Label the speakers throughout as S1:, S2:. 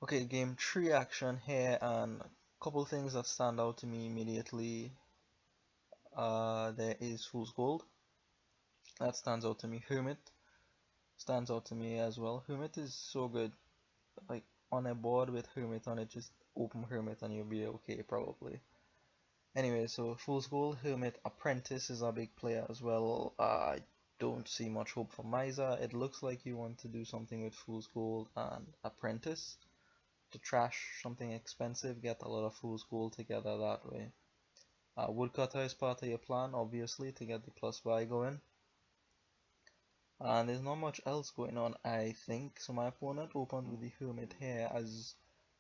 S1: Okay, game 3 action here, and a couple things that stand out to me immediately. There is Fool's Gold. That stands out to me. Hermit stands out to me as well. Hermit is so good. Like, on a board with Hermit on it, just open Hermit and you'll be okay, probably. Anyway, so Fool's Gold, Hermit, Apprentice is a big player as well. I don't see much hope for Miser. It looks like you want to do something with Fool's Gold and Apprentice to trash something expensive, get a lot of Fool's Gold together that way. Woodcutter is part of your plan, obviously, to get the plus buy going. And there's not much else going on, I think. So my opponent opened with the Hermit here, as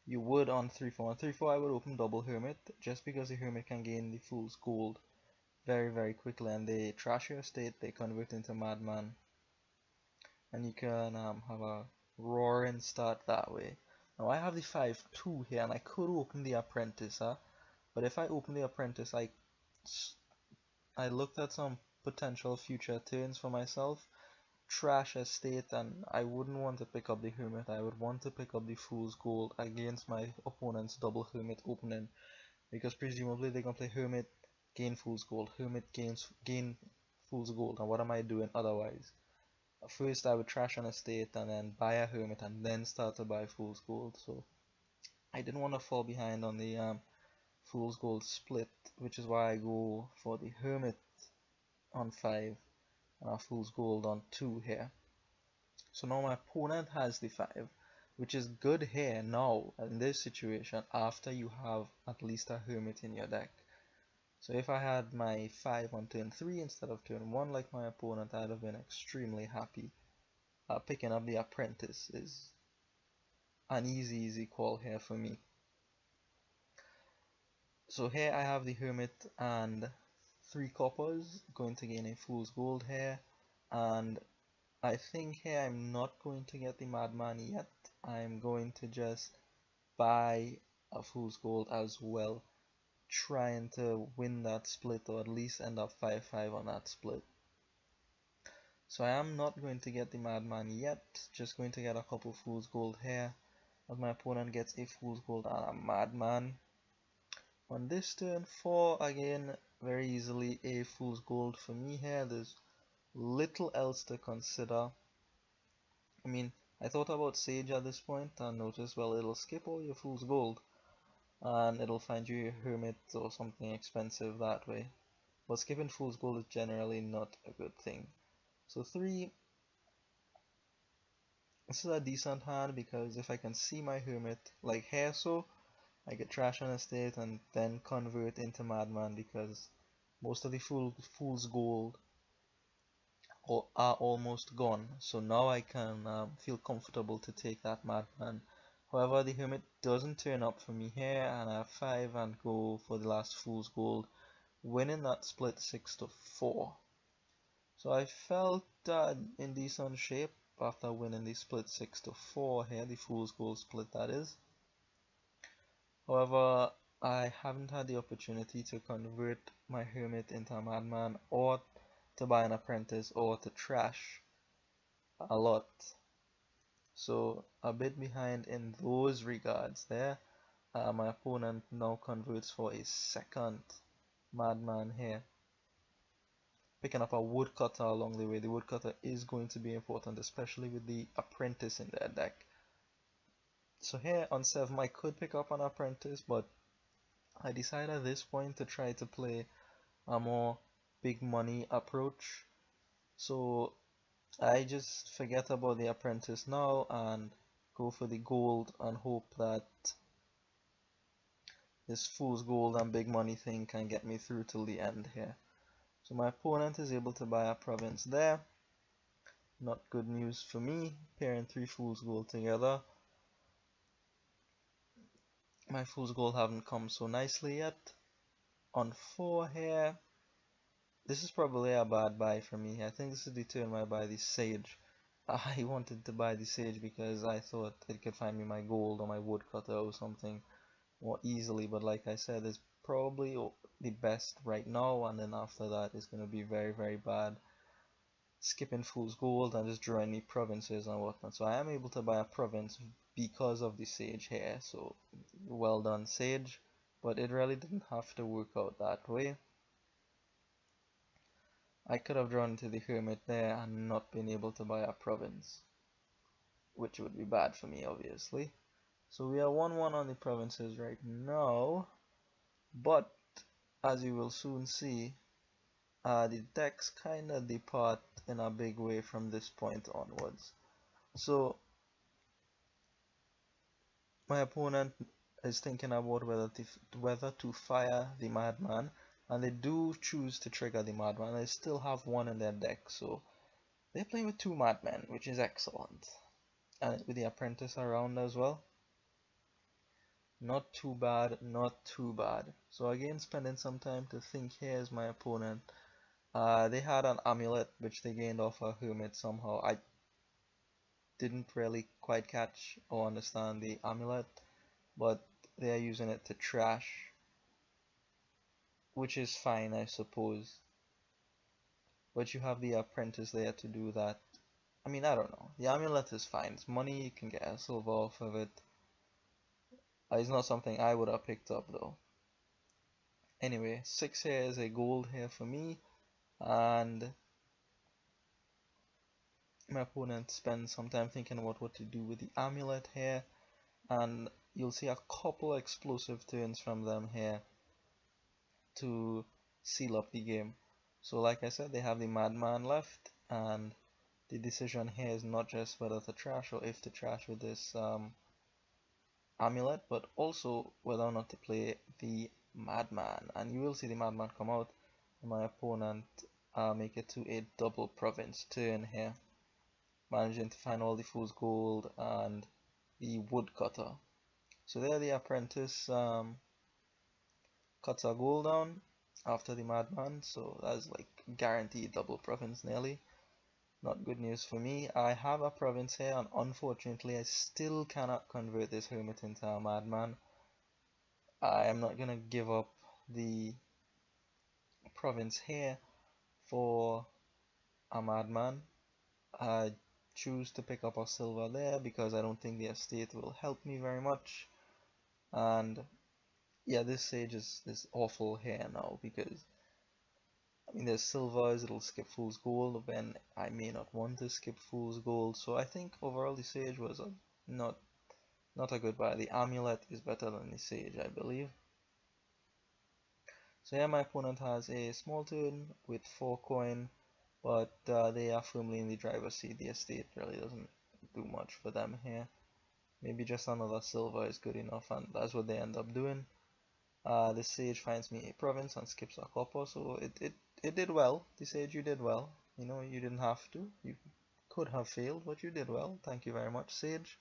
S1: you would on 3-4. On 3-4 I would open double Hermit, just because the Hermit can gain the Fool's Gold very, very quickly. And they trash your state, they convert into Madman. And you can have a roaring start that way. Now I have the 5-2 here, and I could open the Apprentice, huh? But if I open the Apprentice, I looked at some potential future turns for myself. Trash estate, and I wouldn't want to pick up the Hermit. I would want to pick up the Fool's Gold against my opponent's double Hermit opening, because presumably they're gonna play Hermit, gain Fool's Gold, Hermit gain Fool's Gold, and what am I doing otherwise? First I would trash an estate and then buy a Hermit and then start to buy Fool's Gold, so I didn't want to fall behind on the Fool's Gold split, which is why I go for the Hermit on 5 and a Fool's Gold on 2 here. So now my opponent has the 5, which is good here now in this situation after you have at least a Hermit in your deck. So if I had my 5 on turn 3 instead of turn 1 like my opponent, I'd have been extremely happy. Picking up the Apprentice is an easy call here for me. So here I have the Hermit and 3 coppers, going to gain a Fool's Gold here, and I think here I'm not going to get the Madman yet. I'm going to just buy a Fool's Gold as well, trying to win that split, or at least end up 5-5 on that split. So I am not going to get the Madman yet, just going to get a couple Fool's Gold here, as my opponent gets a Fool's Gold and a Madman. On this turn 4, again, very easily a Fool's Gold for me here. There's little else to consider. I mean, I thought about Sage at this point and noticed, well, it'll skip all your Fool's Gold and it'll find you a Hermit or something expensive that way. But skipping Fool's Gold is generally not a good thing. So 3, this is a decent hand, because if I can see my Hermit like here, so I get trash on estate and then convert into Madman, because most of the Fool's Gold are almost gone. So now I can feel comfortable to take that Madman. However, the Hermit doesn't turn up for me here, and I have 5 and go for the last Fool's Gold, winning that split 6-4. So I felt in decent shape after winning the split 6-4 here, the Fool's Gold split that is. However, I haven't had the opportunity to convert my Hermit into a Madman, or to buy an Apprentice, or to trash a lot. So a bit behind in those regards there. My opponent now converts for a second Madman here, picking up a Woodcutter along the way. The Woodcutter is going to be important, especially with the Apprentice in their deck. So here on 7 I could pick up an Apprentice, but I decided at this point to try to play a more big money approach. So I just forget about the Apprentice now and go for the gold and hope that this Fool's Gold and big money thing can get me through till the end here. So my opponent is able to buy a province there. Not good news for me, pairing 3 Fool's Gold together. My Fool's Gold haven't come so nicely yet. On 4 here, this is probably a bad buy for me. I think this is the turn where I buy the Sage. I wanted to buy the Sage because I thought it could find me my gold or my woodcutter or something more easily, but like I said, it's probably the best right now, and then after that it's going to be very bad. skipping fool's gold and just drawing the provinces and whatnot. So I am able to buy a province because of the sage here. So well done, sage. But it really didn't have to work out that way. I could have drawn into the hermit there and not been able to buy a province, which would be bad for me, obviously. So we are 1-1 on the provinces right now, but as you will soon see, the decks kind of depart in a big way from this point onwards. So my opponent is thinking about whether to fire the madman, and they do choose to trigger the madman. They still have one in their deck, so they're playing with 2 madmen, which is excellent, and with the apprentice around as well. Not too bad, not too bad. So again, spending some time to think. Here is my opponent. They had an amulet which they gained off a hermit somehow. I didn't really quite catch or understand the amulet, but they are using it to trash, which is fine, I suppose. But you have the apprentice there to do that. I mean, I don't know. The amulet is fine. It's money, you can get a silver off of it. It's not something I would have picked up though. Anyway, 6 here is a gold here for me, and my opponent spends some time thinking about what to do with the amulet here, and you'll see a couple explosive turns from them here to seal up the game. So like I said, they have the madman left, and the decision here is not just whether to trash or if to trash with this amulet, but also whether or not to play the madman. And you will see the madman come out, and my opponent make it to a double province turn here, managing to find all the fool's gold and the woodcutter. So there the apprentice cuts a gold down after the madman, so that's like guaranteed double province nearly. Not good news for me. I have a province here, and unfortunately I still cannot convert this hermit into a madman. I am not gonna give up the province here for a madman. I choose to pick up a silver there because I don't think the estate will help me very much. And yeah, this sage is awful here now because I mean, there's silvers, it'll skip fool's gold, when I may not want to skip fool's gold. So I think overall the sage was not a good buy. The amulet is better than the sage, I believe. So yeah, my opponent has a small turn with 4 coin, but they are firmly in the driver's seat. The estate really doesn't do much for them here. Maybe just another silver is good enough, and that's what they end up doing. The sage finds me a province and skips a copper, so it did well. The sage, you did well. You know, you didn't have to. You could have failed, but you did well. Thank you very much, sage.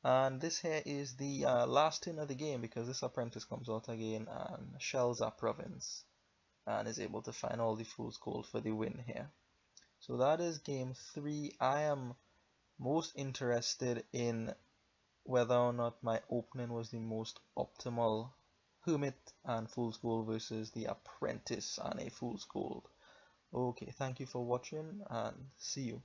S1: And this here is the last turn of the game, because this apprentice comes out again and shells a province and is able to find all the fool's gold for the win here. So that is game 3. I am most interested in whether or not my opening was the most optimal hermit and fool's gold versus the apprentice and a fool's gold. Okay, thank you for watching and see you.